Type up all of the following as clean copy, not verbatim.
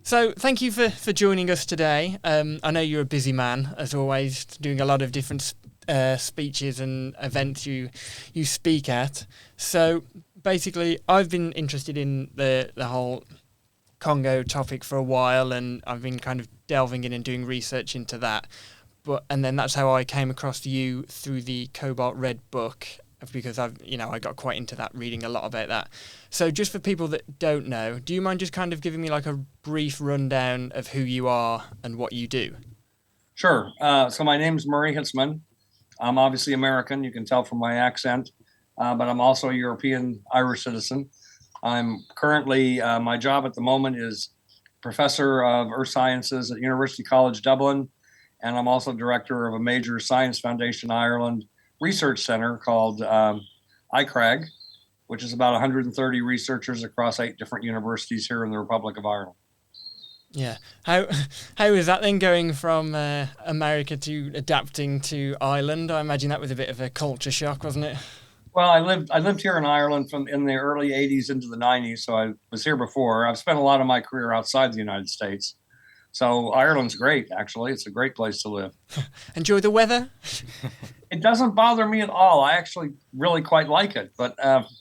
So thank you for joining us today. I know you're a busy man, as always, doing a lot of different speeches and events you speak at. So basically, I've been interested in the whole Congo topic for a while, and I've been kind of delving in and doing research into that. And then that's how I came across you through the Cobalt Red book, because I got quite into that, reading a lot about that. So just for people that don't know, do you mind just kind of giving me like a brief rundown of who you are and what you do? Sure. So my name's Murray Hitzman. I'm obviously American, you can tell from my accent, but I'm also a European Irish citizen. I'm currently, my job at the moment is professor of earth sciences at University College Dublin, and I'm also director of a major Science Foundation Ireland research center called iCRAG, which is about 130 researchers across 8 different universities here in the Republic of Ireland. Yeah. How is that then, going from America to adapting to Ireland? I imagine that was a bit of a culture shock, wasn't it? Well, I lived here in Ireland from in the early 80s into the 90s, so I was here before. I've spent a lot of my career outside the United States. So Ireland's great, actually. It's a great place to live. Enjoy the weather? It doesn't bother me at all. I actually really quite like it, but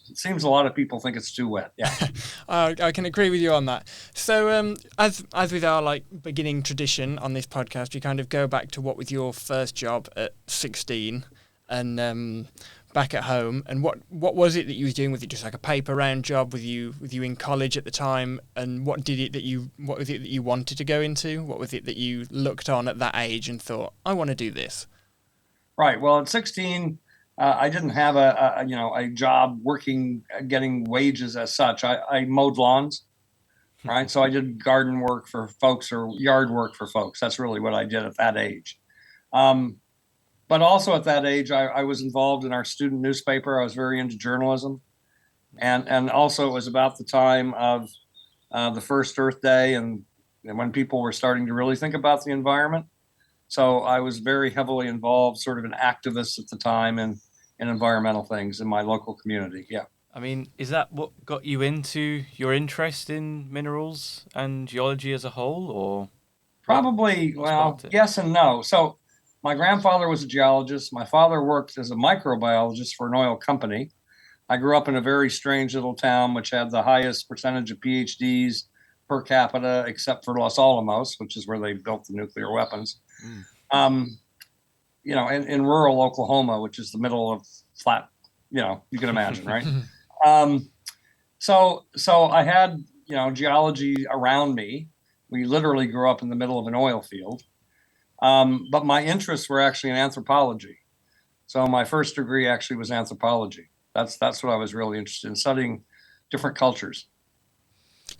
it seems a lot of people think it's too wet. Yeah. I can agree with you on that. So as with our beginning tradition on this podcast, we kind of go back to what was your first job at 16 and back at home, and what was it that you was doing? Was it just like a paper round job? Was you in college at the time? And what was it that you wanted to go into? What was it that you looked on at that age and thought, I want to do this? Right. Well, at 16, I didn't have a job working, getting wages as such. I mowed lawns, right? So I did garden work for folks or yard work for folks. That's really what I did at that age. But also at that age, I was involved in our student newspaper. I was very into journalism. And also it was about the time of the first Earth Day and when people were starting to really think about the environment. So I was very heavily involved, sort of an activist at the time in environmental things in my local community. Yeah. I mean, is that what got you into your interest in minerals and geology as a whole, or? Probably, well, yes and no. So my grandfather was a geologist. My father worked as a microbiologist for an oil company. I grew up in a very strange little town, which had the highest percentage of PhDs per capita, except for Los Alamos, which is where they built the nuclear weapons. In rural Oklahoma, which is the middle of flat, you can imagine, right? So I had, geology around me. We literally grew up in the middle of an oil field. But my interests were actually in anthropology. So my first degree actually was anthropology. That's what I was really interested in, studying different cultures.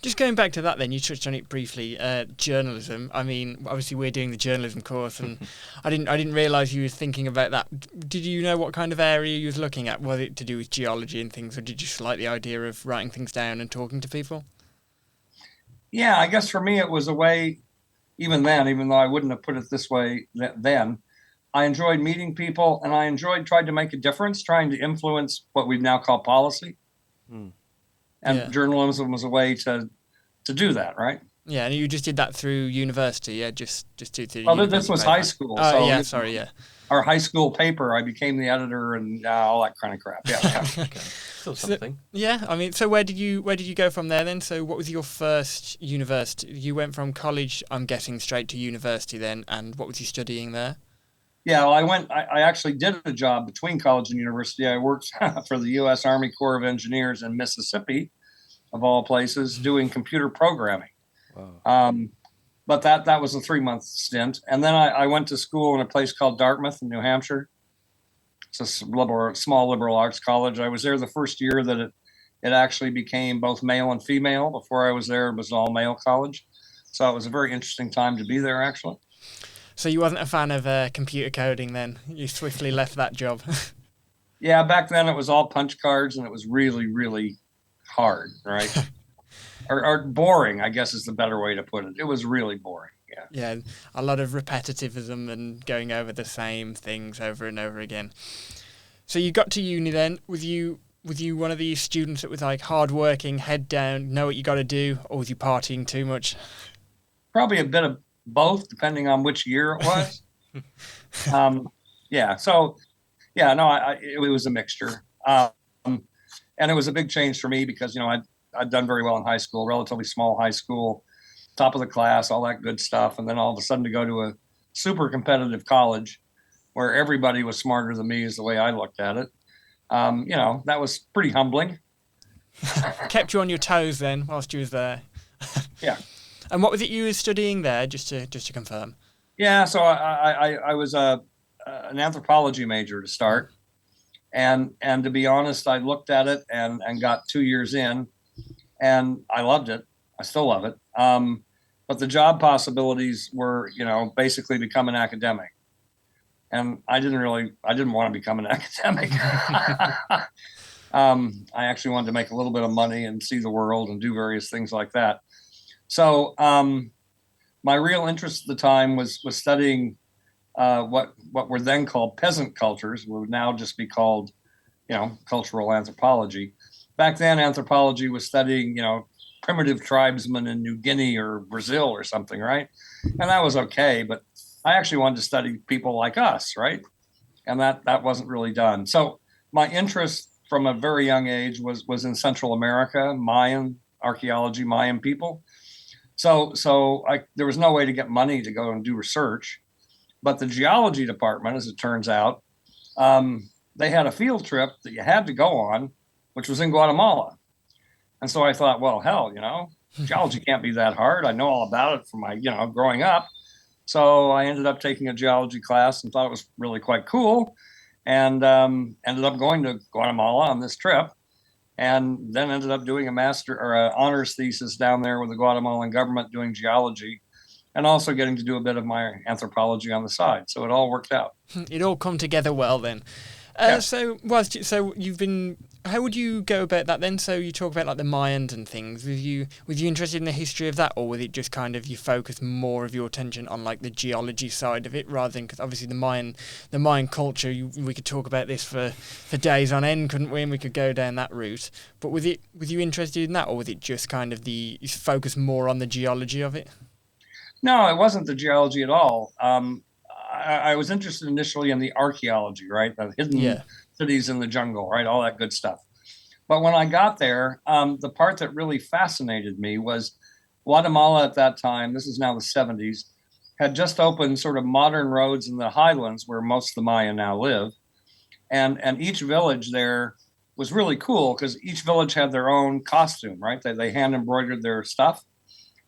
Just going back to that then, you touched on it briefly, journalism. I mean, obviously we're doing the journalism course, and I didn't realise you were thinking about that. Did you know what kind of area you was looking at? Was it to do with geology and things, or did you just like the idea of writing things down and talking to people? Yeah, I guess for me it was a way, even though I wouldn't have put it this way then, I enjoyed meeting people, and I tried to make a difference, trying to influence what we now call policy. And journalism was a way to do that, right? Yeah, and you just did that through university, yeah? Just to well, this was high school. Oh, yeah, sorry, yeah. Our high school paper, I became the editor and all that kind of crap. Yeah. Okay. Still something. I mean, so where did you go from there then? So what was your first university? You went from college, I'm guessing, straight to university then, and what was you studying there? Yeah, well, I actually did a job between college and university. I worked for the U.S. Army Corps of Engineers in Mississippi, of all places, doing computer programming. Wow. But that was a 3-month stint. And then I went to school in a place called Dartmouth in New Hampshire. It's a small liberal arts college. I was there the first year that it actually became both male and female. Before I was there, it was an all-male college. So it was a very interesting time to be there, actually. So you wasn't a fan of computer coding then? You swiftly left that job. Yeah, back then it was all punch cards, and it was really, really hard, right? or boring, I guess is the better way to put it. It was really boring, yeah. Yeah, a lot of repetitivism and going over the same things over and over again. So you got to uni then. Was you one of these students that was like hardworking, head down, know what you got to do, or was you partying too much? probably a bit of both, depending on which year it was. Yeah. So, yeah, no, it was a mixture. And it was a big change for me because, I'd done very well in high school, relatively small high school, top of the class, all that good stuff. And then all of a sudden to go to a super competitive college where everybody was smarter than me is the way I looked at it. That was pretty humbling. Kept you on your toes then whilst you was there. Yeah. And what was it you were studying there, just to confirm? Yeah, so I was an anthropology major to start. And to be honest, I looked at it and got 2 years in, and I loved it. I still love it. But the job possibilities were, basically become an academic. And I didn't want to become an academic. I actually wanted to make a little bit of money and see the world and do various things like that. So my real interest at the time was studying what were then called peasant cultures, would now just be called, cultural anthropology. Back then, anthropology was studying, primitive tribesmen in New Guinea or Brazil or something, right? And that was okay, but I actually wanted to study people like us, right? And that wasn't really done. So my interest from a very young age was in Central America, Mayan archaeology, Mayan people. So there was no way to get money to go and do research. But the geology department, as it turns out, they had a field trip that you had to go on, which was in Guatemala. And so I thought, well, hell, geology can't be that hard. I know all about it from my, growing up. So I ended up taking a geology class and thought it was really quite cool, and ended up going to Guatemala on this trip, and then ended up doing a master or an honors thesis down there with the Guatemalan government doing geology, and also getting to do a bit of my anthropology on the side. So it all worked out. It all come together well then. Yeah. So you've been. How would you go about that then? So you talk about like the Mayans and things. Was you interested in the history of that, or was it just kind of you focus more of your attention on like the geology side of it, rather than, because obviously the Mayan culture, we could talk about this for days on end, couldn't we? And we could go down that route. But was you interested in that, or was it just kind of you focus more on the geology of it? No, it wasn't the geology at all. I was interested initially in the archaeology, right? The hidden cities in the jungle, right? All that good stuff. But when I got there, the part that really fascinated me was Guatemala at that time, this is now the 70s, had just opened sort of modern roads in the highlands where most of the Maya now live. And each village there was really cool because each village had their own costume, right? They hand embroidered their stuff.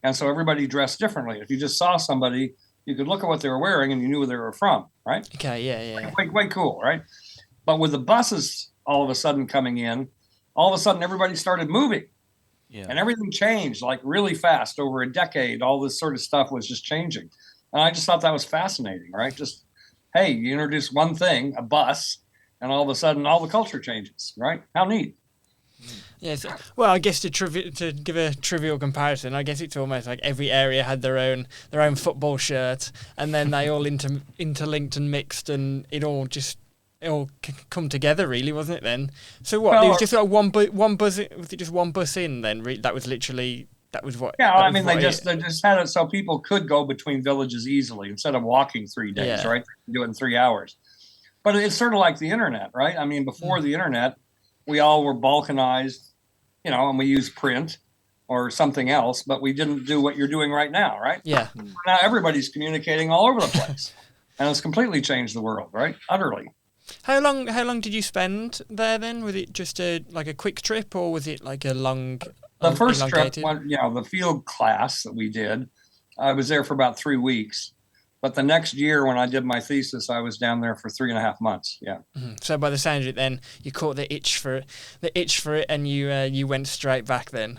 And so everybody dressed differently. If you just saw somebody, you could look at what they were wearing and you knew where they were from, right? Okay, yeah. Quite cool, right? But with the buses all of a sudden coming in, all of a sudden everybody started moving. Yeah. And everything changed like really fast over a decade. All this sort of stuff was just changing. And I just thought that was fascinating, right? Just, hey, you introduce one thing, a bus, and all of a sudden all the culture changes, right? How neat. Yes. Well, I guess to give a trivial comparison, I guess it's almost like every area had their own football shirt, and then they all interlinked and mixed, and it all come together, really, wasn't it? Then, so what? There was just like one bus. Was it just one bus in? Then that was what. Yeah, I mean, they just had it so people could go between villages easily instead of walking 3 days, right? They could do it in 3 hours. But it's sort of like the internet, right? I mean, before the internet, we all were balkanized, and we used print or something else, but we didn't do what you're doing right now, right? Yeah. Now everybody's communicating all over the place, and it's completely changed the world, right? Utterly. How long did you spend there then? Was it just a quick trip, or was it like a long? The first trip, the field class that we did, I was there for about 3 weeks. But the next year when I did my thesis, I was down there for 3.5 months. Yeah. Mm-hmm. So by the sound of it, then you caught the itch for it, and you went straight back then.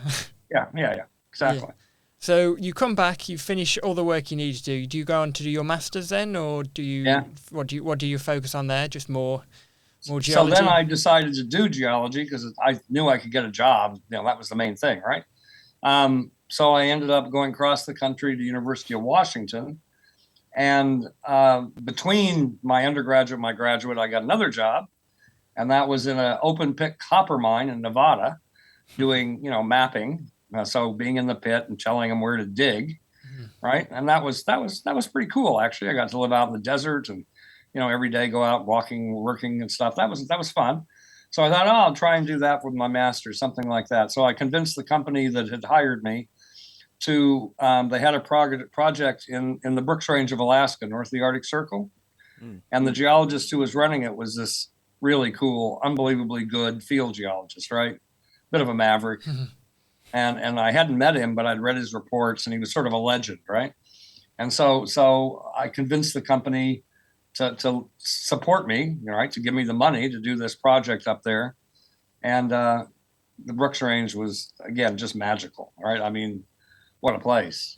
Yeah, exactly. Yeah. So you come back, you finish all the work you need to do. Do you go on to do your masters then, or do you? Yeah. What do you focus on there? Just more geology. So then I decided to do geology because I knew I could get a job. That was the main thing, right? So I ended up going across the country to University of Washington. And between my undergraduate and my graduate, I got another job, and that was in an open pit copper mine in Nevada, doing mapping. So being in the pit and telling them where to dig. right? And that was pretty cool. Actually, I got to live out in the desert and, every day go out walking, working and stuff. That was fun. So I thought, oh, I'll try and do that with my master's, something like that. So I convinced the company that had hired me to, they had a project in the Brooks Range of Alaska, north of the Arctic Circle. And the geologist who was running it was this really cool, unbelievably good field geologist, right? Bit of a maverick. And I hadn't met him, but I'd read his reports, and he was sort of a legend, right? And so I convinced the company to support me, right, to give me the money to do this project up there. And the Brooks Range was, again, just magical, right? I mean, what a place,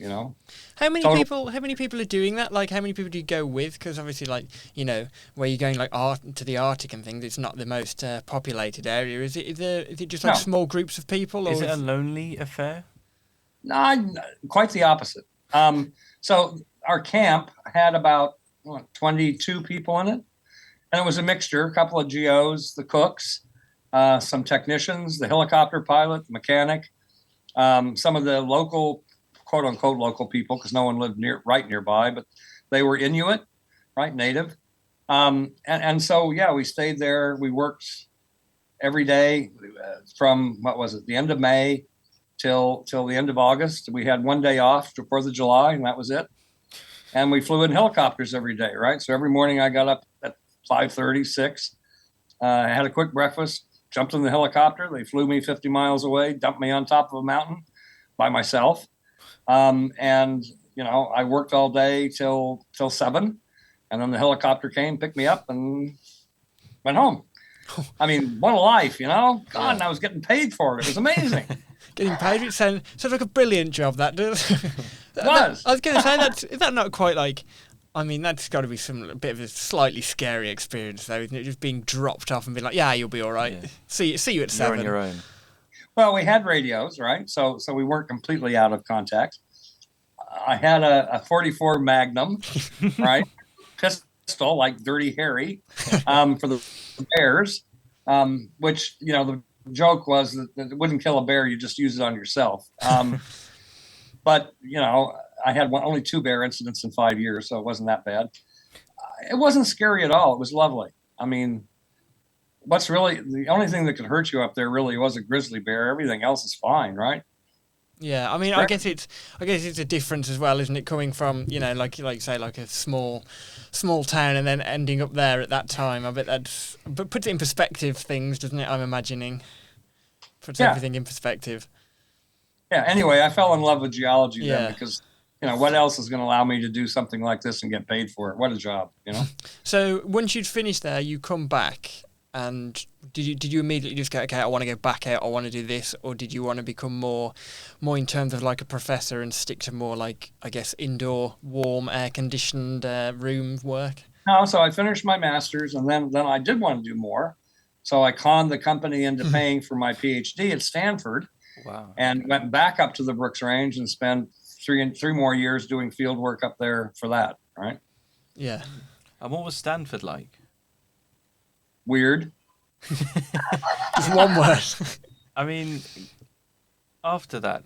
How many people are doing that? Like, how many people do you go with? Because obviously, like, where you're going, like, to the Arctic and things, it's not the most populated area. Is it just like small groups of people? Or is it a lonely affair? No, quite the opposite. So our camp had about 22 people in it, and it was a mixture, a couple of GOs, the cooks, some technicians, the helicopter pilot, the mechanic, some of the local, quote unquote, local people, because no one lived right nearby, but they were Inuit, right, native. And so, yeah, we stayed there. We worked every day from, the end of May till the end of August. We had one day off for 4th of July, and that was it. And we flew in helicopters every day, right? So every morning I got up at 5:30, 6. I had a quick breakfast, jumped in the helicopter. They flew me 50 miles away, dumped me on top of a mountain by myself. And, I worked all day till 7. And then the helicopter came, picked me up, and went home. I mean, what a life, God, and I was getting paid for it. It was amazing. Getting paid, it sounds like a brilliant job, that does. It was. I was going to say, is that not quite like, I mean, that's got to be a bit of a slightly scary experience, though, isn't it? Just being dropped off and being like, yeah, you'll be all right. Yeah. See you at 7. You're on your own. Well, we had radios, right? So we weren't completely out of contact. I had a 44 Magnum, right? Pistol, like Dirty Harry, for the bears, which, the joke was that it wouldn't kill a bear. You just use it on yourself. But, I had only 2 bear incidents in 5 years, so it wasn't that bad. It wasn't scary at all. It was lovely. I mean, the only thing that could hurt you up there really was a grizzly bear. Everything else is fine, right? Yeah, I mean, I guess it's a difference as well, isn't it? Coming from, like say, like a small town, and then ending up there at that time. I bet but puts it in perspective, things, doesn't it? I'm imagining puts everything in perspective. Yeah. Anyway, I fell in love with geology then because, what else is going to allow me to do something like this and get paid for it? What a job, So once you'd finished there, you come back, and did you immediately just go, okay, I want to go back out, I want to do this, or did you want to become more in terms of like a professor and stick to more like, I guess, indoor, warm, air-conditioned room work? No, so I finished my master's, and then I did want to do more. So I conned the company into paying for my PhD at Stanford. Wow. And went back up to the Brooks Range and spent 3 more years doing field work up there for that, right? Yeah. And what was Stanford like? Weird. Just one word. I mean, after that,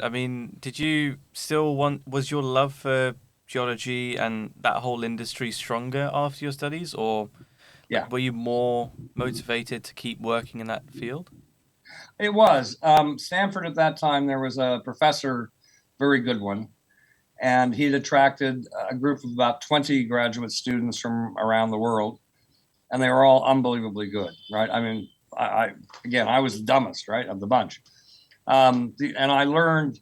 did you still was your love for geology and that whole industry stronger after your studies, or were you more motivated to keep working in that field? It was. Stanford at that time, there was a professor, very good one, and he'd attracted a group of about 20 graduate students from around the world, and they were all unbelievably good, right? I mean, I was the dumbest, right, of the bunch. And I learned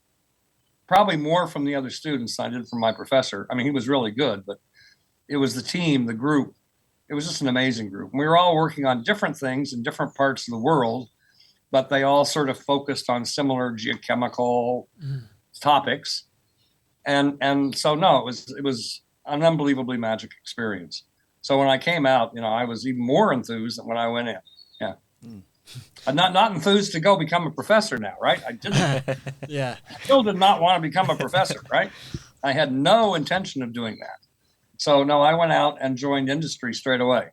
probably more from the other students than I did from my professor. I mean, he was really good, but it was the team, the group. It was just an amazing group. We were all working on different things in different parts of the world, but they all sort of focused on similar geochemical topics. And so, no, it was an unbelievably magic experience. So when I came out, I was even more enthused than when I went in. Yeah. I'm not enthused to go become a professor now, right? I didn't. Yeah. I still did not want to become a professor, right? I had no intention of doing that. So, no, I went out and joined industry straight away,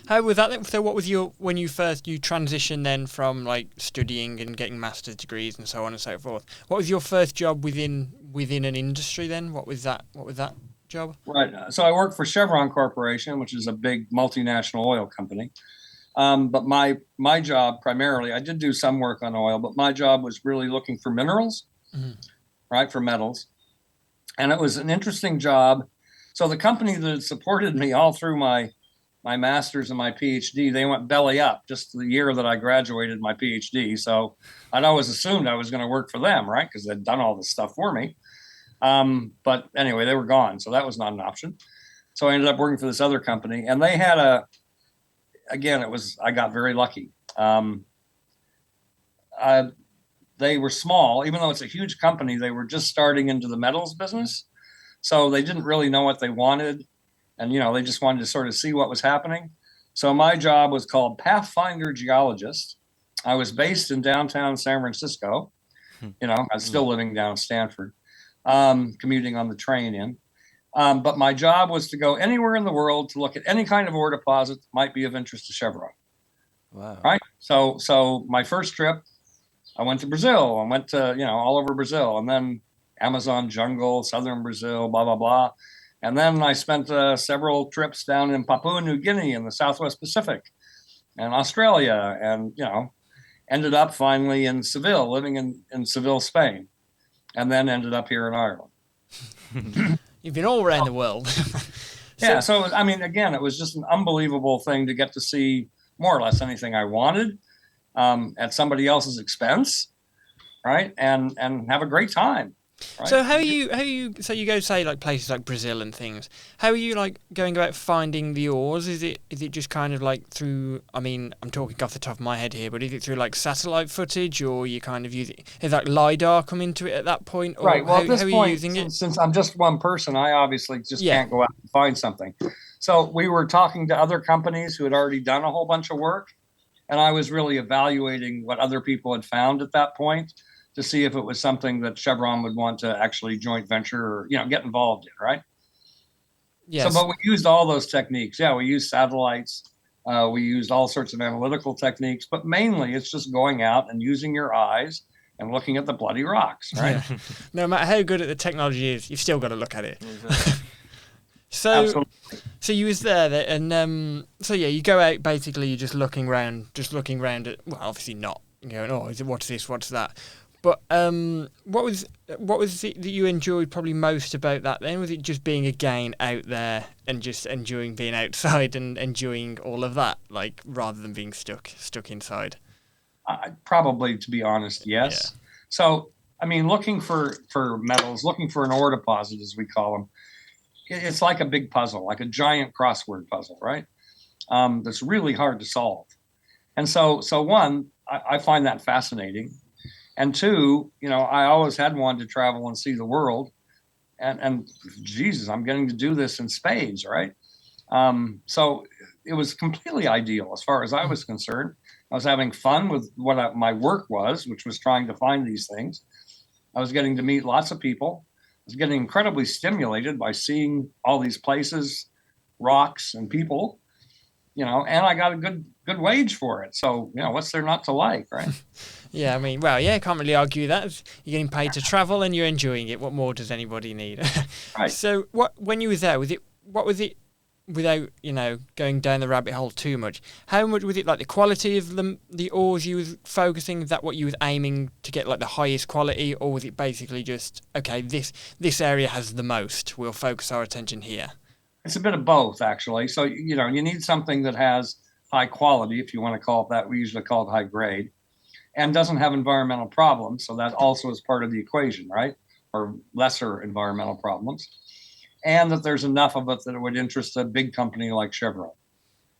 How was that? So what was when you transitioned then from like studying and getting master's degrees and so on and so forth, what was your first job within within an industry then? What was that job? Right. So I worked for Chevron Corporation, which is a big multinational oil company. But my job primarily, I did do some work on oil, but my job was really looking for minerals, right, for metals. And it was an interesting job. So the company that supported me all through my master's and my PhD, they went belly up just the year that I graduated my PhD. So I'd always assumed I was going to work for them, right, because they'd done all this stuff for me. But anyway, they were gone, so that was not an option. So I ended up working for this other company, and they had I got very lucky. They were small, even though it's a huge company, they were just starting into the metals business. So they didn't really know what they wanted. And, they just wanted to sort of see what was happening. So my job was called Pathfinder Geologist. I was based in downtown San Francisco. I was still living down in Stanford, commuting on the train in. But my job was to go anywhere in the world to look at any kind of ore deposit that might be of interest to Chevron. Wow. Right. So my first trip, I went to Brazil. I went to, all over Brazil, and then Amazon jungle, southern Brazil, blah, blah, blah. And then I spent several trips down in Papua New Guinea in the Southwest Pacific and Australia, and, ended up finally in Seville, living in Seville, Spain, and then ended up here in Ireland. You've been all around the world. So, I mean, again, it was just an unbelievable thing to get to see more or less anything I wanted at somebody else's expense, right? And have a great time. Right? So so you go say like places like Brazil and things. How are you like going about finding the ores? Is it just kind of like through, I mean, I'm talking off the top of my head here, but is it through like satellite footage, or you kind of use it, is like LiDAR come into it at that point? Or right. Well, at this how point, are you using it? Since I'm just one person, I obviously just can't go out and find something. So we were talking to other companies who had already done a whole bunch of work, and I was really evaluating what other people had found at that point to see if it was something that Chevron would want to actually joint venture or, get involved in, right? Yes. So, but we used all those techniques. Yeah, we used satellites. We used all sorts of analytical techniques, but mainly it's just going out and using your eyes and looking at the bloody rocks, right? Yeah. No matter how good the technology is, you've still got to look at it. Exactly. So you was there, and you go out, basically you're just looking around at, well, obviously not going, oh, what's this, what's that, but what was it that you enjoyed probably most about that then? Was it just being again out there and just enjoying being outside and enjoying all of that, like rather than being stuck inside? Probably, to be honest, yes. Yeah. So, I mean, looking for metals, looking for an ore deposit, as we call them, it's like a big puzzle, like a giant crossword puzzle, right? That's really hard to solve. And so one, I find that fascinating. And two, I always had wanted to travel and see the world. And Jesus, I'm getting to do this in spades, right? So it was completely ideal as far as I was concerned. I was having fun with what my work was, which was trying to find these things. I was getting to meet lots of people. I was getting incredibly stimulated by seeing all these places, rocks, and people, and I got a good wage for it. So, what's there not to like, right? Yeah, I mean, well, yeah, can't really argue that. You're getting paid to travel and you're enjoying it. What more does anybody need? Right. So, when you were there, what was it, without, going down the rabbit hole too much, how much was it like the quality of the ores you was focusing? Is that what you was aiming to get, like the highest quality, or was it basically just, okay, this area has the most, we'll focus our attention here? It's a bit of both, actually. So, you need something that has high quality, if you want to call it that. We usually call it high grade, and doesn't have environmental problems. So that also is part of the equation, right? Or lesser environmental problems. And that there's enough of it that it would interest a big company like Chevron.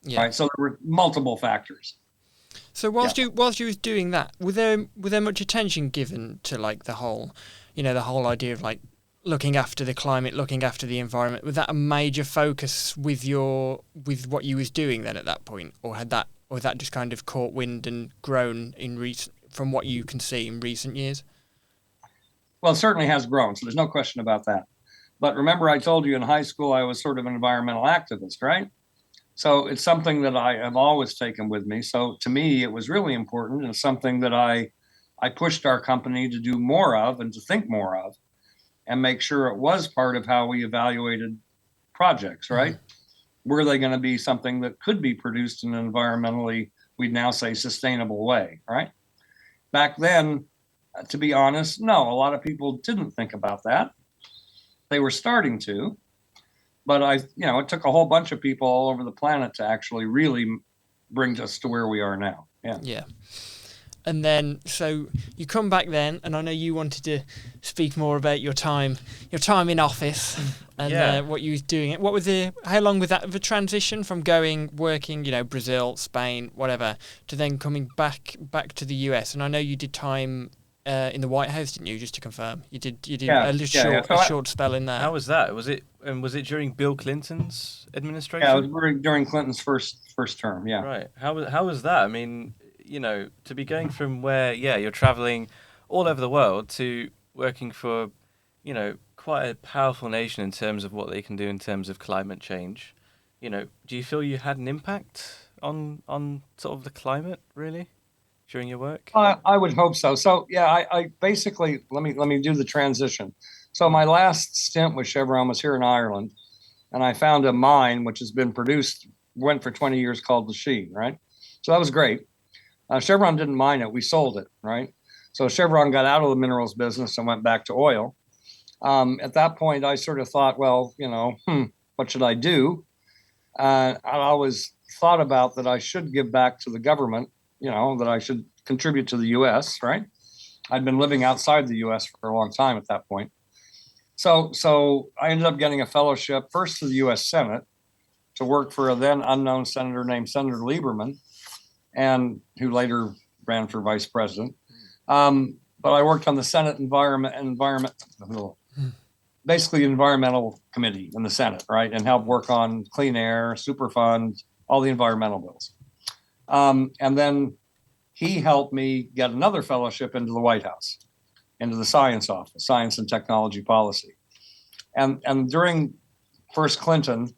Yeah. Right. So there were multiple factors. So whilst you was doing that, was there much attention given to like the whole idea of like looking after the climate, looking after the environment? Was that a major focus with what you was doing then at that point, or had that just kind of caught wind and grown from what you can see in recent years? Well, it certainly has grown. So there's no question about that. But remember, I told you in high school, I was sort of an environmental activist, right? So it's something that I have always taken with me. So to me, it was really important, and something that I pushed our company to do more of and to think more of. and make sure it was part of how we evaluated projects, right? Were they going to be something that could be produced in an environmentally, we'd now say, sustainable way, right? Back then, to be honest, no, a lot of people didn't think about that. They were starting to, but it took a whole bunch of people all over the planet to actually really bring us to where we are now. Yeah. Yeah. And then, so you come back then, and I know you wanted to speak more about your time in office and what you was doing. How long was that of a transition from working, Brazil, Spain, whatever, to then coming back to the US? And I know you did time in the White House, didn't you? Just to confirm, you did a short spell in there. How was that? Was it during Bill Clinton's administration? Yeah, it was during Clinton's first term. Yeah. Right. How was that? I mean, to be going from where, you're traveling all over the world to working for, quite a powerful nation in terms of what they can do in terms of climate change. Do you feel you had an impact on sort of the climate, really, during your work? I would hope so. So, I basically, let me do the transition. So my last stint with Chevron was here in Ireland, and I found a mine which has been went for 20 years, called Lachine, right? So that was great. Chevron didn't mine it. We sold it, right? So Chevron got out of the minerals business and went back to oil. At that point, I sort of thought, well, what should I do? I always thought about that I should give back to the government, that I should contribute to the U.S., right? I'd been living outside the U.S. for a long time at that point. So I ended up getting a fellowship first to the U.S. Senate to work for a then unknown senator named Senator Lieberman, and who later ran for vice president. But I worked on the Senate basically environmental committee in the Senate, right? And helped work on clean air, Superfund, all the environmental bills. And then he helped me get another fellowship into the White House, into the science office, science and technology policy. And during first Clinton,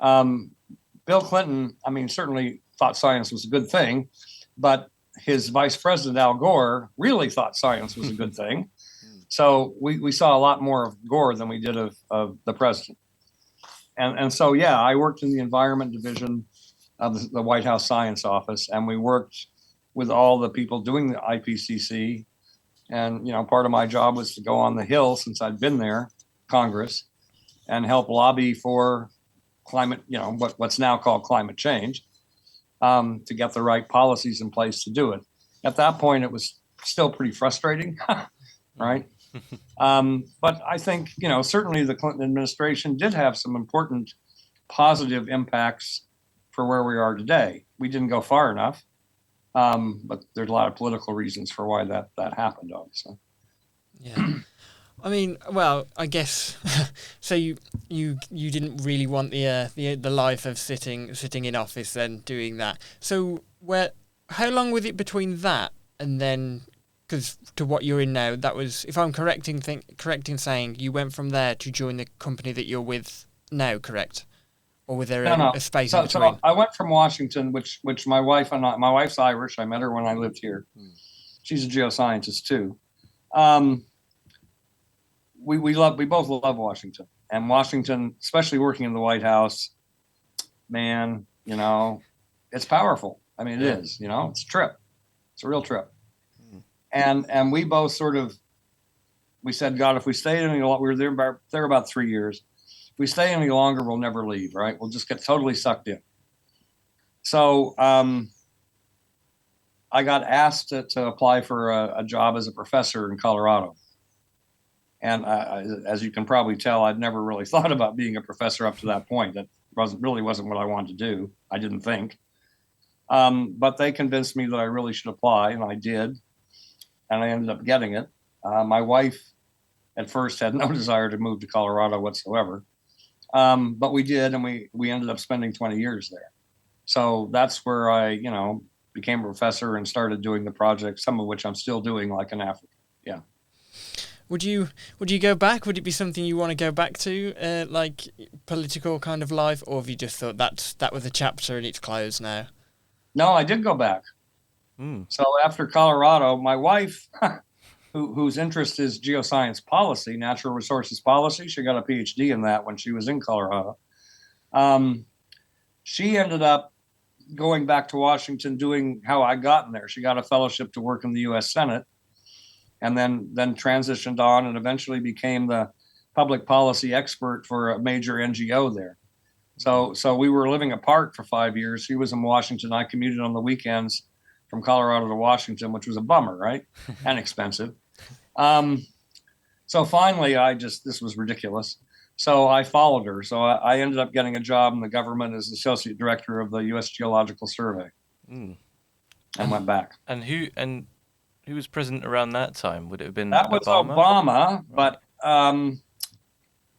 Bill Clinton, certainly thought science was a good thing, but his vice president, Al Gore, really thought science was a good thing. So we saw a lot more of Gore than we did of the president. And so, I worked in the environment division of the White House Science Office, and we worked with all the people doing the IPCC. And, part of my job was to go on the Hill, since I'd been there, Congress, and help lobby for climate, what's now called climate change, to get the right policies in place to do it. At that point, it was still pretty frustrating, right? But I think, certainly the Clinton administration did have some important positive impacts for where we are today. We didn't go far enough, but there's a lot of political reasons for why that happened, obviously. Yeah. I guess so. You didn't really want the life of sitting in office then doing that. So how long was it between that and then, because to what you're in now, that was, if I'm correct in saying you went from there to join the company that you're with now, correct? Or was there a space in between? So I went from Washington, which my wife and my wife's Irish. I met her when I lived here. She's a geoscientist too. We both love Washington, and Washington, especially working in the White House, man, it's powerful. It is, it's a trip. It's a real trip. And we both we said, God, if we stay any longer, we were there about 3 years. If we stay any longer, we'll never leave, right? We'll just get totally sucked in. So I got asked to apply for a job as a professor in Colorado. And as you can probably tell, I'd never really thought about being a professor up to that point. That wasn't what I wanted to do. I didn't think. But they convinced me that I really should apply, and I did. And I ended up getting it. My wife at first had no desire to move to Colorado whatsoever. But we did, and we ended up spending 20 years there. So that's where I, became a professor and started doing the projects, some of which I'm still doing, like in Africa. Yeah. Would you go back? Would it be something you want to go back to, like political kind of life, or have you just thought that was a chapter and it's closed now? No, I did go back. So after Colorado, my wife, whose interest is geoscience policy, natural resources policy. She got a PhD in that when she was in Colorado. She ended up going back to Washington, doing how I got in there. She got a fellowship to work in the U.S. Senate, and then transitioned on and eventually became the public policy expert for a major NGO there. So we were living apart for 5 years. She was in Washington. I commuted on the weekends from Colorado to Washington, which was a bummer, right? And expensive. So finally, this was ridiculous. So I followed her. So I ended up getting a job in the government as associate director of the U.S. Geological Survey, and went back. And who was president around that time? Would it have been that was Obama? Right. But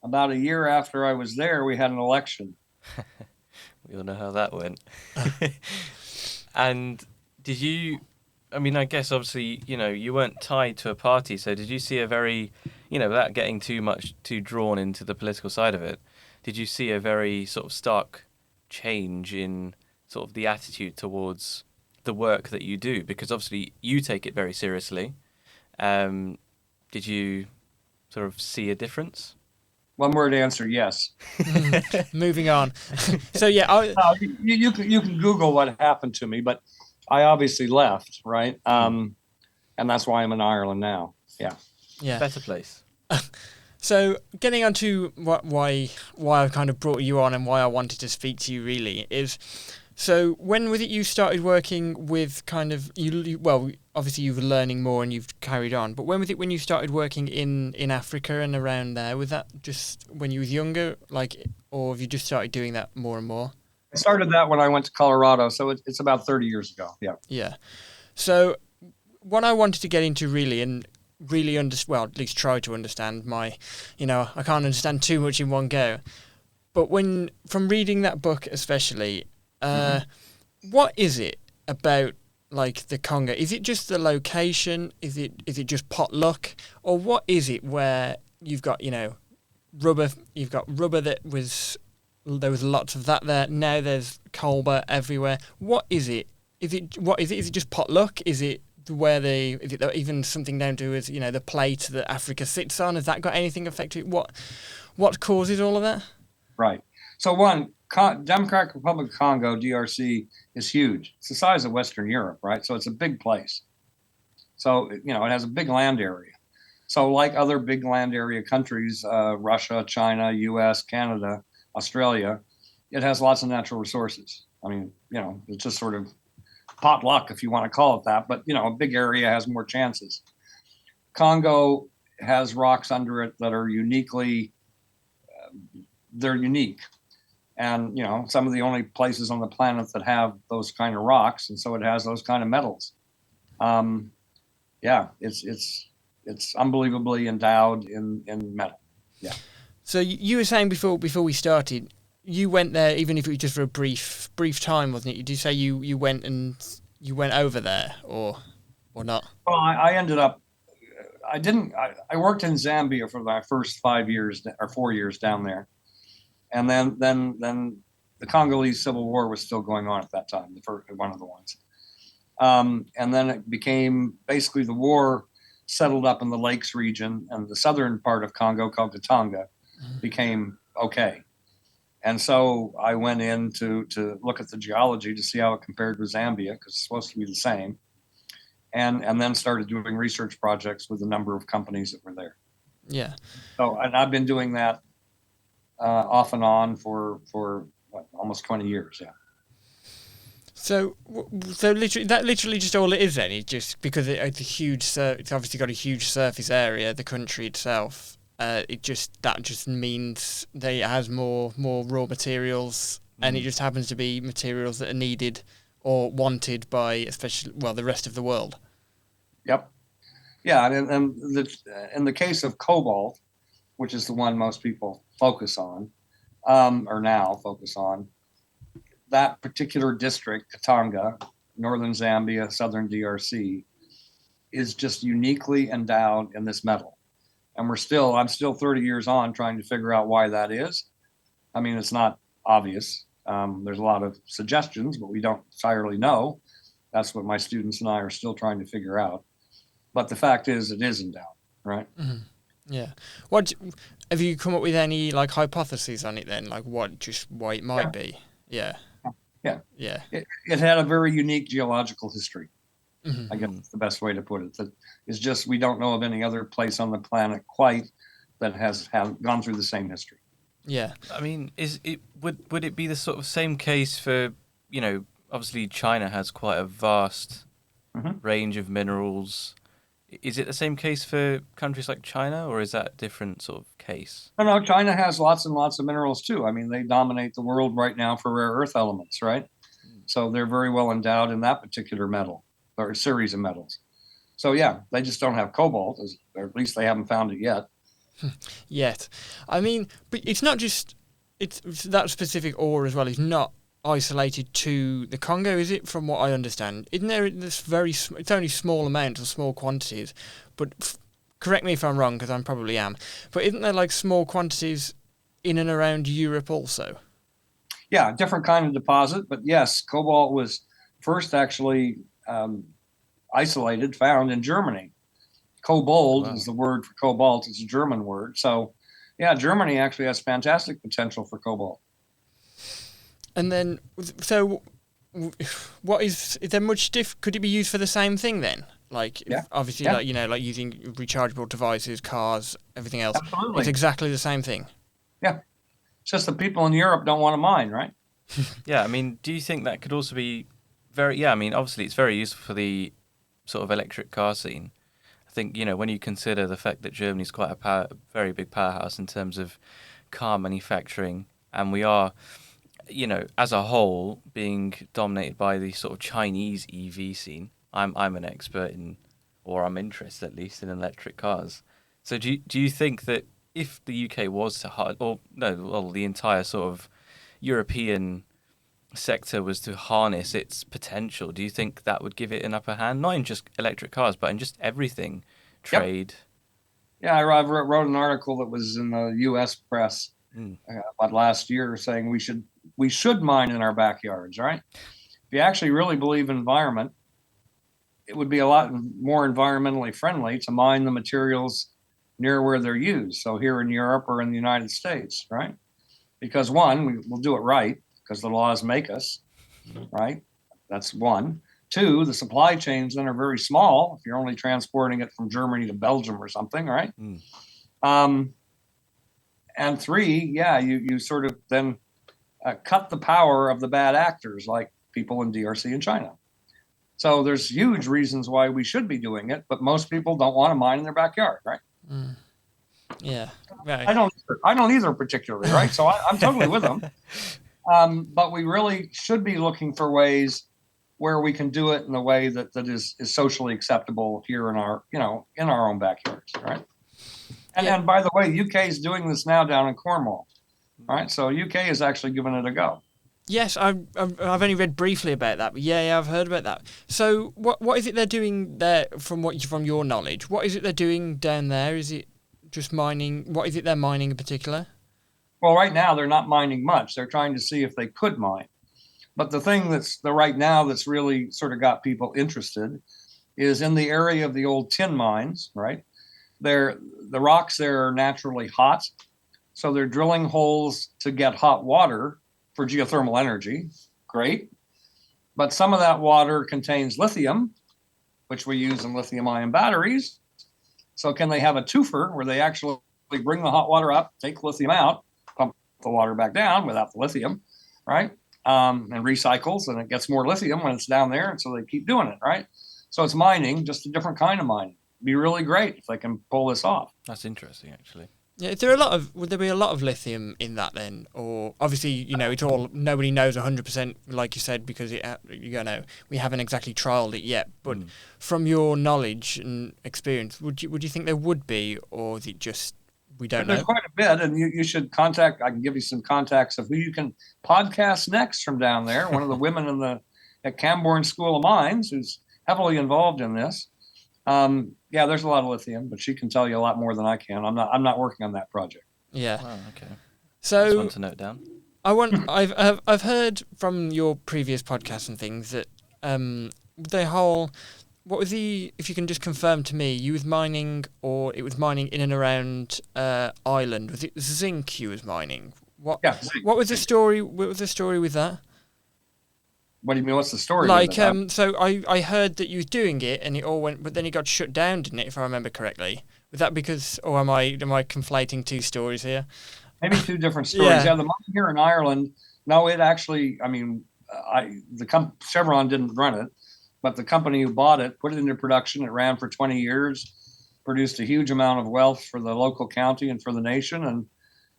about a year after I was there, we had an election. We all know how that went. And did you? I mean, I guess obviously, you weren't tied to a party. So did you see a very, without getting too drawn into the political side of it, did you see a very sort of stark change in sort of the attitude towards the work that you do? Because obviously you take it very seriously. Did you sort of see a difference? One word answer: yes. Moving on. So yeah, you can Google what happened to me, but I obviously left, right? And that's why I'm in Ireland now. Yeah. Better place. So getting on to why I kind of brought you on and why I wanted to speak to you really is, so when was it you started working with kind of, well, obviously you were learning more and you've carried on, but when was it when you started working in Africa and around there? Was that just when you was younger, or have you just started doing that more and more? I started that when I went to Colorado, so it's about 30 years ago. Yeah. Yeah. So what I wanted to get into really, and really at least try to understand I can't understand too much in one go, but from reading that book especially, what is it about the Congo? Is it just the location? Is it just pot luck? Or what is it where you've got, rubber there was lots of that there. Now there's cobalt everywhere. What is it? Is it just pot luck? Is it even something down to the plate that Africa sits on? Has that got anything affected? What causes all of that? Right. So Democratic Republic of Congo, DRC, is huge. It's the size of Western Europe, right? So it's a big place. So, it has a big land area. So like other big land area countries, Russia, China, US, Canada, Australia, it has lots of natural resources. I mean, it's just sort of pot luck, if you want to call it that, but a big area has more chances. Congo has rocks under it that are unique, and some of the only places on the planet that have those kind of rocks, and so it has those kind of metals. It's unbelievably endowed in metal. Yeah. So you were saying before we started, you went there, even if it was just for a brief time, wasn't it? Did you say you went over there or not? Well, I ended up. I worked in Zambia for my first 5 years or 4 years down there, and then the Congolese Civil War was still going on at that time, one of the ones, and then it became basically the war settled up in the Lakes region, and the southern part of Congo called Katanga became okay. And so I went in to look at the geology to see how it compared with Zambia, because it's supposed to be the same, and then started doing research projects with a number of companies that were there. Yeah. So and I've been doing that off and on for almost 20 years. Yeah. So literally just all it is then. It's just because it's a huge. It's obviously got a huge surface area. The country itself. That just means that it has more raw materials, and it just happens to be materials that are needed or wanted by the rest of the world. Yep. Yeah, and in the case of cobalt, which is the one most people focus on, or now focus on, that particular district, Katanga, northern Zambia, southern DRC, is just uniquely endowed in this metal. And I'm still 30 years on trying to figure out why that is. I mean, it's not obvious. There's a lot of suggestions, but we don't entirely know. That's what my students and I are still trying to figure out. But the fact is, it is endowed, right? Mhm. Yeah. What have you come up with any like hypotheses on it then? Like why it might be? Yeah. Yeah. Yeah. It had a very unique geological history. Hmm. I guess that's the best way to put it. That is just we don't know of any other place on the planet quite that has gone through the same history. Yeah. I mean, would it be the sort of same case for, obviously China has quite a vast range of minerals. Is it the same case for countries like China, or is that a different sort of case? No, China has lots and lots of minerals too. I mean, they dominate the world right now for rare earth elements, right? So they're very well endowed in that particular metal or series of metals. So yeah, they just don't have cobalt, or at least they haven't found it yet. Yet. I mean, but it's not just it's that specific ore as well is not isolated to the Congo, is it? From what I understand, isn't there this it's only small amounts or small quantities, but correct me if I'm wrong because I probably am. But isn't there like small quantities in and around Europe also? Yeah, different kind of deposit, but yes, cobalt was first actually found in Germany. Kobold is the word for cobalt. It's a German word. So, yeah, Germany actually has fantastic potential for cobalt. And then, so, what is there much could it be used for the same thing then? Like, obviously, like like using rechargeable devices, cars, everything else. Absolutely. It's exactly the same thing. Yeah. It's just the people in Europe don't want to mine, right? Yeah, I mean, do you think that could also be I mean, obviously it's very useful for the sort of electric car scene. I think, when you consider the fact that Germany's quite a very big powerhouse in terms of car manufacturing, and we are, as a whole, being dominated by the sort of Chinese EV scene. I'm an expert or I'm interested at least in electric cars. So do you think that if the UK was the entire sort of European sector was to harness its potential, do you think that would give it an upper hand? Not in just electric cars, but in just everything, trade. Yep. Yeah, I wrote an article that was in the U.S. press about last year saying we should mine in our backyards, right? If you actually really believe in environment, it would be a lot more environmentally friendly to mine the materials near where they're used. So here in Europe or in the United States, right? Because one, we'll do it right because the laws make us, right? That's one. Two, the supply chains then are very small if you're only transporting it from Germany to Belgium or something, right? And three, you sort of then cut the power of the bad actors like people in DRC and China. So there's huge reasons why we should be doing it, but most people don't want to mine in their backyard, right? Yeah, right. I don't either particularly, right? So I'm totally with them. But we really should be looking for ways where we can do it in a way that is socially acceptable here in our own backyards, right? And by the way, UK is doing this now down in Cornwall, right? So UK is actually giving it a go. Yes, I've only read briefly about that, but yeah, I've heard about that. So what is it they're doing there from your knowledge? What is it they're doing down there? Is it just mining? What is it they're mining in particular? Well, right now they're not mining much. They're trying to see if they could mine. But the thing that's really sort of got people interested is in the area of the old tin mines, right? The rocks there are naturally hot. So they're drilling holes to get hot water for geothermal energy. Great. But some of that water contains lithium, which we use in lithium-ion batteries. So can they have a twofer where they actually bring the hot water up, take lithium out, pump the water back down without the lithium, right? And recycles, and it gets more lithium when it's down there, and so they keep doing it, right? So it's mining, just a different kind of mining. It'd be really great if they can pull this off. That's interesting, actually. Yeah, would there be a lot of lithium in that then? Or obviously, it's all, nobody knows 100%, like you said, because we haven't exactly trialed it yet. But from your knowledge and experience, would you think there would be, or is it just we don't know? There's quite a bit, and you should contact. I can give you some contacts of who you can podcast next from down there. One of the women at Camborne School of Mines, who's heavily involved in this. There's a lot of lithium, but she can tell you a lot more than I can. I'm not working on that project. Yeah. Oh, okay. So I just want to note down. I've heard from your previous podcasts and things that what was if you can just confirm to me, you was mining, or it was mining in and around Ireland? Was it zinc you was mining? Yeah. What was the story? What was the story with that? What do you mean? What's the story? Like, with it? so I heard that you was doing it, and it all went, but then it got shut down, didn't it? If I remember correctly, was that because, or am I conflating two stories here? Maybe two different stories. Yeah. Yeah, the mine here in Ireland. No, it actually. I mean, Chevron didn't run it, but the company who bought it put it into production. It ran for 20 years, produced a huge amount of wealth for the local county and for the nation, and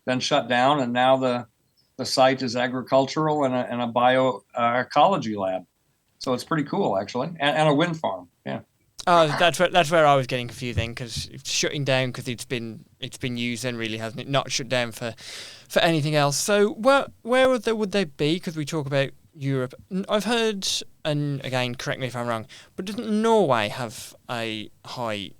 then shut down. And now the site is agricultural and a bioecology lab. So it's pretty cool, actually, and a wind farm. Yeah. Oh, that's where I was getting confused then, because it's shutting down because it's been used then, really, hasn't it? Not shut down for anything else. So where would they be? Because we talk about Europe. I've heard, and again, correct me if I'm wrong, but doesn't Norway have a high,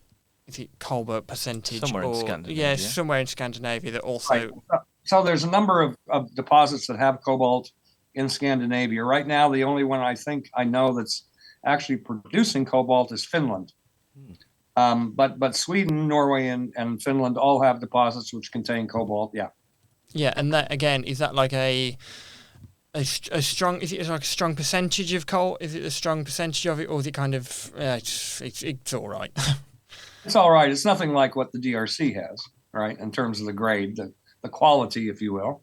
is it cobalt percentage? Somewhere in Scandinavia. Yeah, somewhere in Scandinavia that also. Right. So there's a number of deposits that have cobalt in Scandinavia. Right now, the only one I know that's actually producing cobalt is Finland. But Sweden, Norway, and Finland all have deposits which contain cobalt. Yeah. Yeah, and that again, is that like a strong? Is it like a strong percentage of coal? Is it a strong percentage of it, or is it kind of it's all right? It's all right. It's nothing like what the DRC has, right? In terms of the grade, the quality, if you will,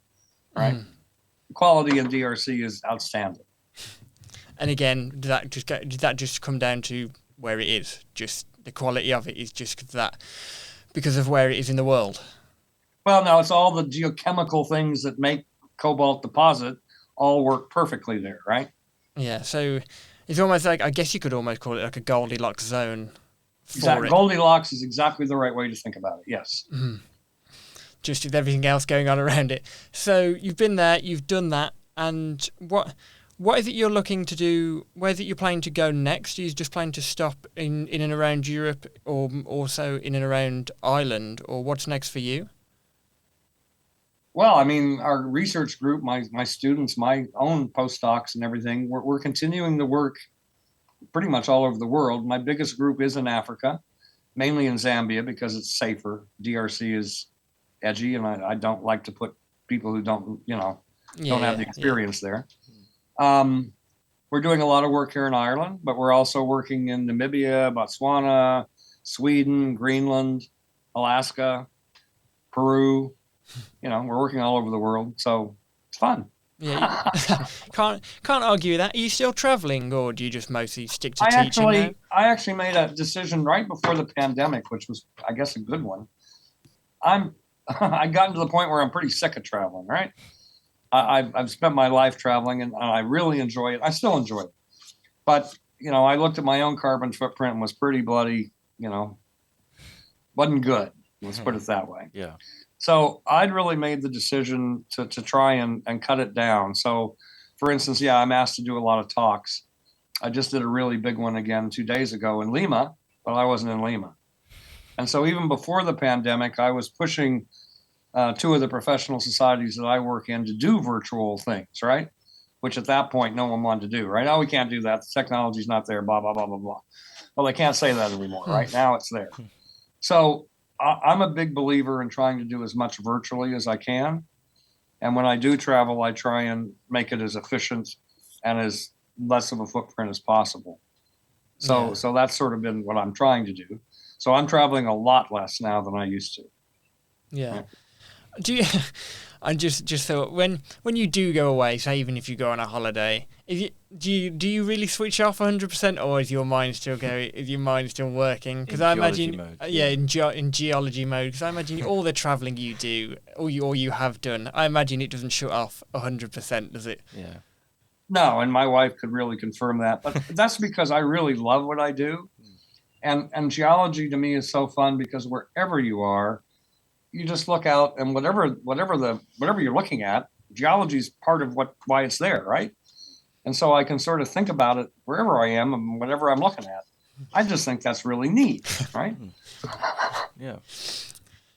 right? The quality in DRC is outstanding. And again, did that just come down to where it is? Just the quality of it is just because of where it is in the world? Well, no, it's all the geochemical things that make cobalt deposit all work perfectly there, right? Yeah, so it's almost like, I guess you could almost call it like a Goldilocks zone for Exactly. it. Goldilocks is exactly the right way to think about it, yes. Just with everything else going on around it. So you've been there, you've done that, and what is it you're looking to do? Where is it you're planning to go next? Are you just planning to stop in and around Europe, or also in and around Ireland, or what's next for you? Well, I mean, our research group, my students, my own postdocs and everything, we're continuing to work pretty much all over the world. My biggest group is in Africa, mainly in Zambia because it's safer. DRC is edgy, and I don't like to put people who don't have the experience there. We're doing a lot of work here in Ireland, but we're also working in Namibia, Botswana, Sweden, Greenland, Alaska, Peru. We're working all over the world, so it's fun. Yeah, can't argue with that. Are you still traveling, or do you just mostly stick to teaching now? I actually made a decision right before the pandemic, which was, I guess, a good one. I gotten to the point where I'm pretty sick of traveling, right? I've spent my life traveling, and I really enjoy it. I still enjoy it. But, I looked at my own carbon footprint and was pretty bloody, wasn't good. Let's put it that way. Yeah. So I'd really made the decision to try and cut it down. So, for instance, I'm asked to do a lot of talks. I just did a really big one again 2 days ago in Lima, but I wasn't in Lima. And so even before the pandemic, I was pushing two of the professional societies that I work in to do virtual things, right? Which at that point, no one wanted to do, right? Oh, we can't do that. The technology's not there, blah, blah, blah, blah, blah. Well, they can't say that anymore, right? Now it's there. So I'm a big believer in trying to do as much virtually as I can. And when I do travel, I try and make it as efficient and as less of a footprint as possible. So that's sort of been what I'm trying to do. So I'm traveling a lot less now than I used to. Yeah. Do you? I just thought when you do go away, say even if you go on a holiday, do you really switch off 100%, or is your mind still going? Is your mind still working? Because I imagine, in geology mode. Because I imagine all the traveling you do, or you have done, I imagine it doesn't shut off 100%, does it? Yeah. No, and my wife could really confirm that. But that's because I really love what I do, and geology to me is so fun because wherever you are, you just look out, and whatever you're looking at, geology is part of why it's there, right? And so I can sort of think about it wherever I am and whatever I'm looking at. I just think that's really neat, right? Yeah.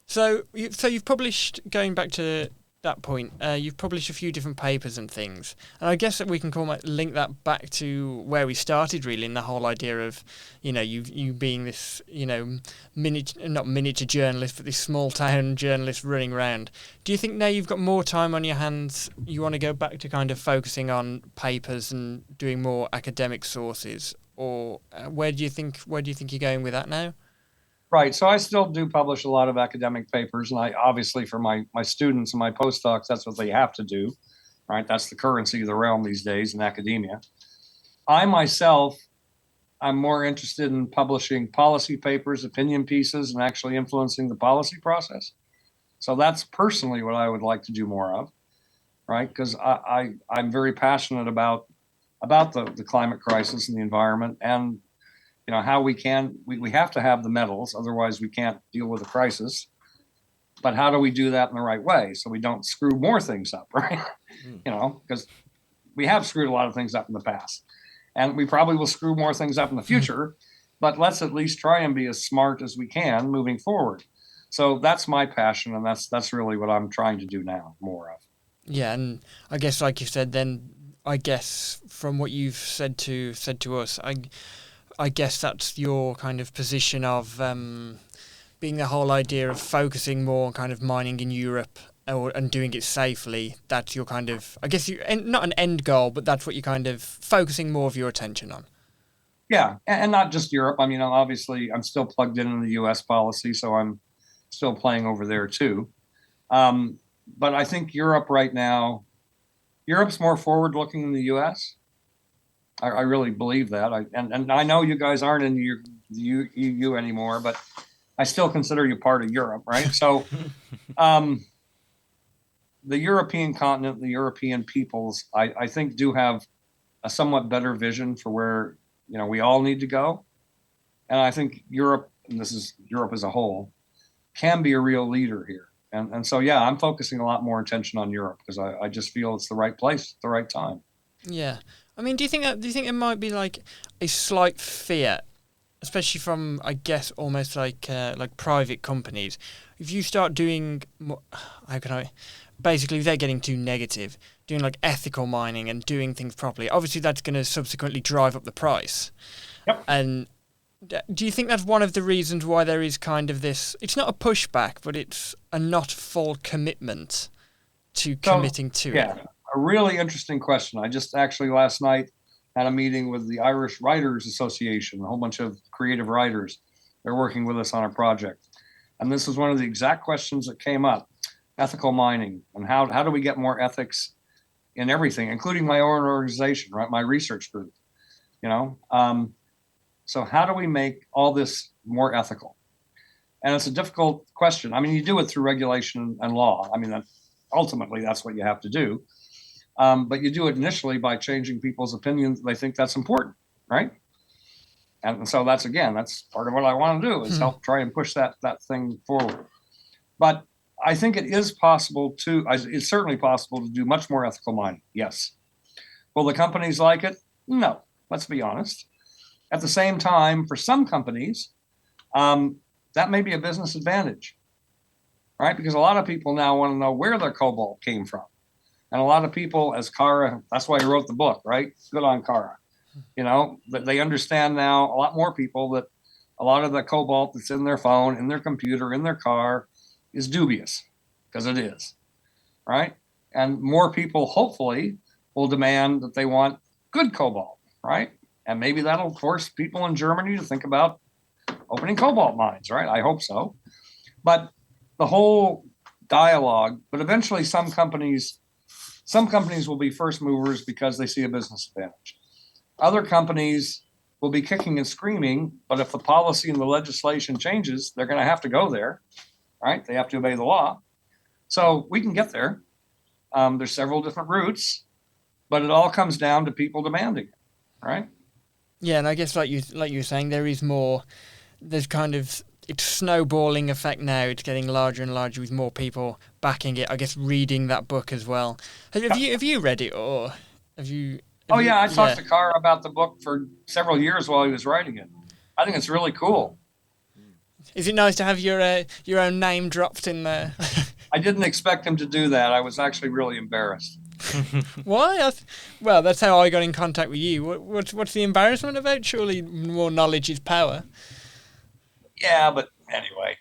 So you've published, going back to that point, you've published a few different papers and things, and I guess that we can link that back to where we started, really, in the whole idea of, you being this, not miniature journalist, but this small town journalist running around. Do you think now you've got more time on your hands, you want to go back to kind of focusing on papers and doing more academic sources, or where do you think you're going with that now? Right. So I still do publish a lot of academic papers, and I obviously for my students and my postdocs, that's what they have to do. Right. That's the currency of the realm these days in academia. I myself, I'm more interested in publishing policy papers, opinion pieces, and actually influencing the policy process. So that's personally what I would like to do more of. Right. Because I'm very passionate about the climate crisis and the environment, and how we have to have the metals, otherwise we can't deal with the crisis. But how do we do that in the right way so we don't screw more things up, right? Because we have screwed a lot of things up in the past, and we probably will screw more things up in the future. But let's at least try and be as smart as we can moving forward. So that's my passion, and that's really what I'm trying to do now, more of. Yeah, and I guess, like you said, then I guess from what you've said to us, I guess that's your kind of position of being the whole idea of focusing more on kind of mining in Europe and doing it safely. That's your kind of, I guess, not an end goal, but that's what you're kind of focusing more of your attention on. Yeah, and not just Europe. I mean, obviously, I'm still plugged in the U.S. policy, so I'm still playing over there too. But I think Europe right now, Europe's more forward-looking than the U.S. I really believe that. And I know you guys aren't in the EU anymore, but I still consider you part of Europe, right? So the European continent, the European peoples, I think do have a somewhat better vision for where, we all need to go. And I think Europe, and this is Europe as a whole, can be a real leader here. And so, yeah, I'm focusing a lot more attention on Europe because I just feel it's the right place at the right time. Yeah. I mean, do you think it might be like a slight fear, especially from, I guess, almost like private companies, if you start doing more, basically they're getting too negative, doing like ethical mining and doing things properly. Obviously, that's going to subsequently drive up the price. Yep. And do you think that's one of the reasons why there is kind of this? It's not a pushback, but it's a not full commitment to committing to it. A really interesting question. I just actually last night had a meeting with the Irish Writers Association, a whole bunch of creative writers. They're working with us on a project. And this was one of the exact questions that came up, ethical mining, and how do we get more ethics in everything, including my own organization, right? My research group, So how do we make all this more ethical? And it's a difficult question. I mean, you do it through regulation and law. I mean, ultimately, that's what you have to do. But you do it initially by changing people's opinions. They think that's important, right? And so that's part of what I want to do is help try and push that thing forward. But I think it's certainly possible to do much more ethical mining. Yes. Will the companies like it? No, let's be honest. At the same time, for some companies, that may be a business advantage, right? Because a lot of people now want to know where their cobalt came from. And a lot of people, as Kara, that's why he wrote the book, right? Good on Kara. That they understand now, a lot more people, that a lot of the cobalt that's in their phone, in their computer, in their car is dubious, because it is, right? And more people, hopefully, will demand that they want good cobalt, right? And maybe that'll force people in Germany to think about opening cobalt mines, right? I hope so. But the whole dialogue, but eventually some companies will be first movers because they see a business advantage. Other companies will be kicking and screaming, but if the policy and the legislation changes, they're going to have to go there, right? They have to obey the law. So we can get there. There's several different routes, but it all comes down to people demanding it, right? Yeah, and I guess like you were saying, there's kind of, it's snowballing effect now. It's getting larger and larger with more people backing it. I guess reading that book as well. Have you read it, or have you? I talked to Carr about the book for several years while he was writing it. I think it's really cool. Is it nice to have your own name dropped in there? I didn't expect him to do that. I was actually really embarrassed. Why? Well, that's how I got in contact with you. What's the embarrassment about? Surely more knowledge is power. Yeah, but anyway.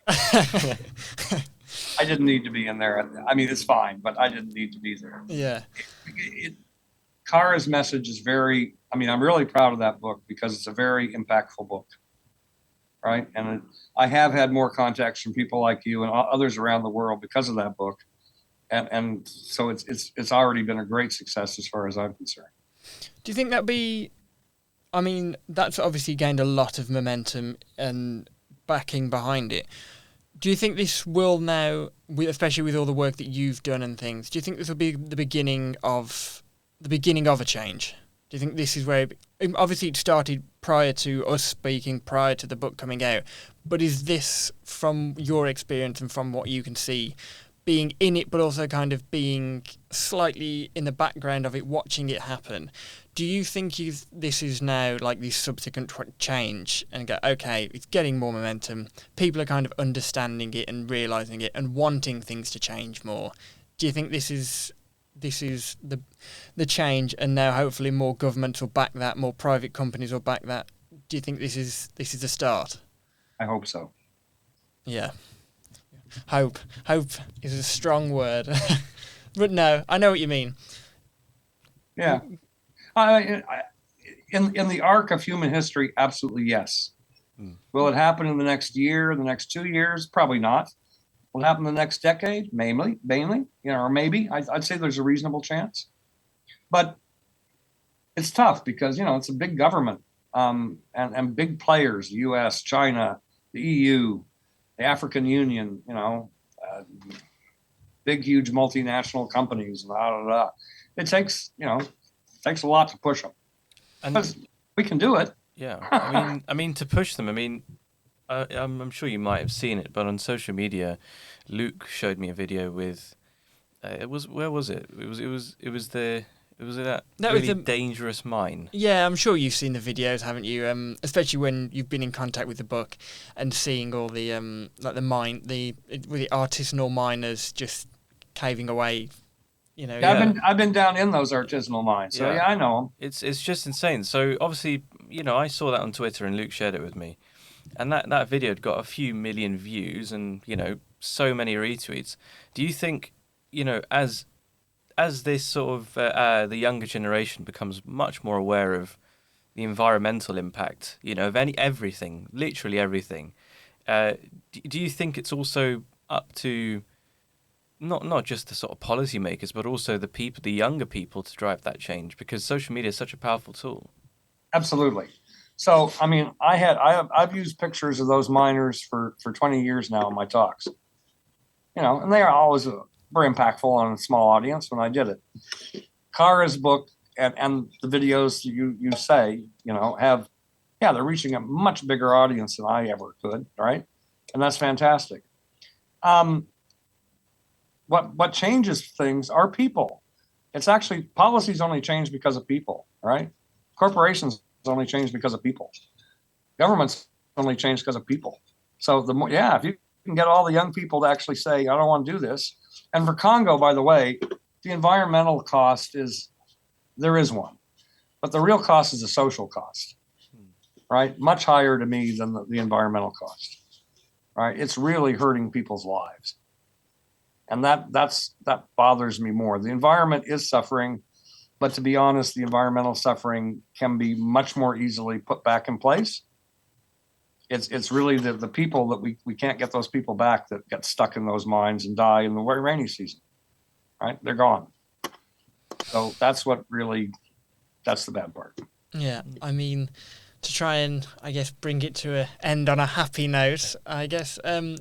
I didn't need to be in there. I mean, it's fine, but I didn't need to be there. Yeah. Kara's message is very, I mean, I'm really proud of that book because it's a very impactful book, right? And I have had more contacts from people like you and others around the world because of that book. And so it's already been a great success as far as I'm concerned. Do you think I mean, that's obviously gained a lot of momentum and backing behind it. Do you think this will now, especially with all the work that you've done and things, do you think this will be the beginning of a change? Do you think this is where, obviously it started prior to us speaking, prior to the book coming out, but is this, from your experience and from what you can see, being in it, but also kind of being slightly in the background of it, watching it happen, do you think this is now like the subsequent change and go, okay, it's getting more momentum, people are kind of understanding it and realising it and wanting things to change more? Do you think this is the change, and now hopefully more governments will back that, more private companies will back that? Do you think this is the start? I hope so. Yeah. Hope is a strong word. But no, I know what you mean. Yeah. In the arc of human history, absolutely yes. Will it happen in the next year, the next 2 years? Probably not. Will it happen in the next decade? Mainly, or maybe. I'd say there's a reasonable chance. But it's tough because, it's a big government and big players, the U.S., China, the EU, the African Union, big, huge multinational companies. It takes a lot to push them. Because we can do it. Yeah, I mean to push them. I mean, I'm sure you might have seen it, but on social media, Luke showed me a video with. Where was it? It was that really dangerous mine. Yeah, I'm sure you've seen the videos, haven't you? Especially when you've been in contact with the book and seeing all the the artisanal miners just caving away. I've been down in those artisanal mines, so yeah, I know them. It's just insane. So obviously, I saw that on Twitter and Luke shared it with me, and that video had got a few million views and so many retweets. Do you think as this sort of the younger generation becomes much more aware of the environmental impact, of everything, literally everything, do you think it's also up to not just the sort of policymakers, but also the younger people to drive that change, because social media is such a powerful tool? Absolutely. So, I mean, I've used pictures of those miners for 20 years now in my talks, and they are always very impactful on a small audience when I did it. Kara's book and the videos you say, they're reaching a much bigger audience than I ever could, right? And that's fantastic. What changes things are people. It's actually, policies only change because of people, right? Corporations only change because of people. Governments only change because of people. So if you can get all the young people to actually say, I don't want to do this. And for Congo, by the way, the environmental cost there is one, but the real cost is the social cost, right? Much higher to me than the environmental cost, right? It's really hurting people's lives. And that bothers me more. The environment is suffering, but to be honest, the environmental suffering can be much more easily put back in place. It's really the people that we can't get those people back that get stuck in those mines and die in the rainy season, right? They're gone. So that's the bad part. Yeah, I mean, to try and, I guess, bring it to an end on a happy note, I guess.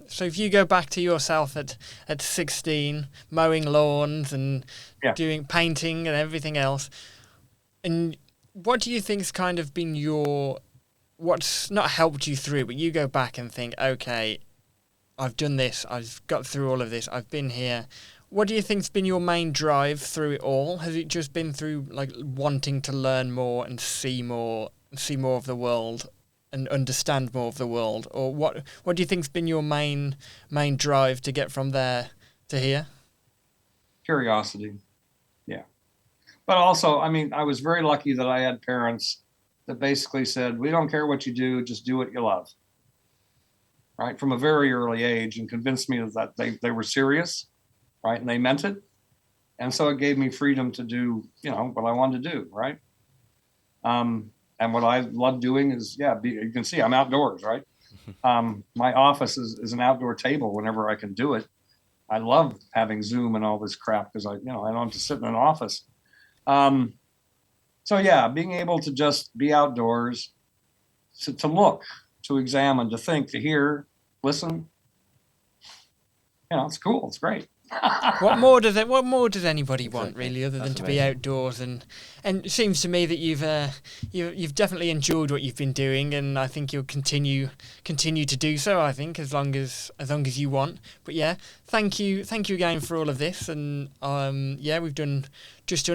So if you go back to yourself at 16, mowing lawns and doing painting and everything else, and what do you think's kind of been what's not helped you through, but you go back and think, okay, I've done this, I've got through all of this, I've been here. What do you think's been your main drive through it all? Has it just been through like wanting to learn more and see more of the world and understand more of the world? Or what do you think's been your main drive to get from there to hear. Curiosity. Yeah. But also, I mean, I was very lucky that I had parents that basically said, we don't care what you do, just do what you love. Right. From a very early age, and convinced me that they were serious. Right. And they meant it. And so it gave me freedom to do, what I wanted to do. Right. And what I love doing is, you can see I'm outdoors. Right. My office is an outdoor table whenever I can do it. I love having Zoom and all this crap because I don't have to sit in an office. So yeah, being able to just be outdoors, to look, to examine, to think, to hear, listen, it's cool. It's great. What more does anybody want, really, other than to be outdoors? And it seems to me that you've definitely enjoyed what you've been doing, and I think you'll continue to do so. I think as long as you want. But yeah, thank you again for all of this, and we've done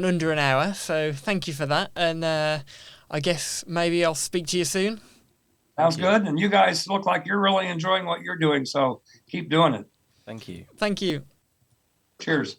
under an hour, so thank you for that. And I guess maybe I'll speak to you soon. Sounds good. And you guys look like you're really enjoying what you're doing, so keep doing it. Thank you. Thank you. Cheers.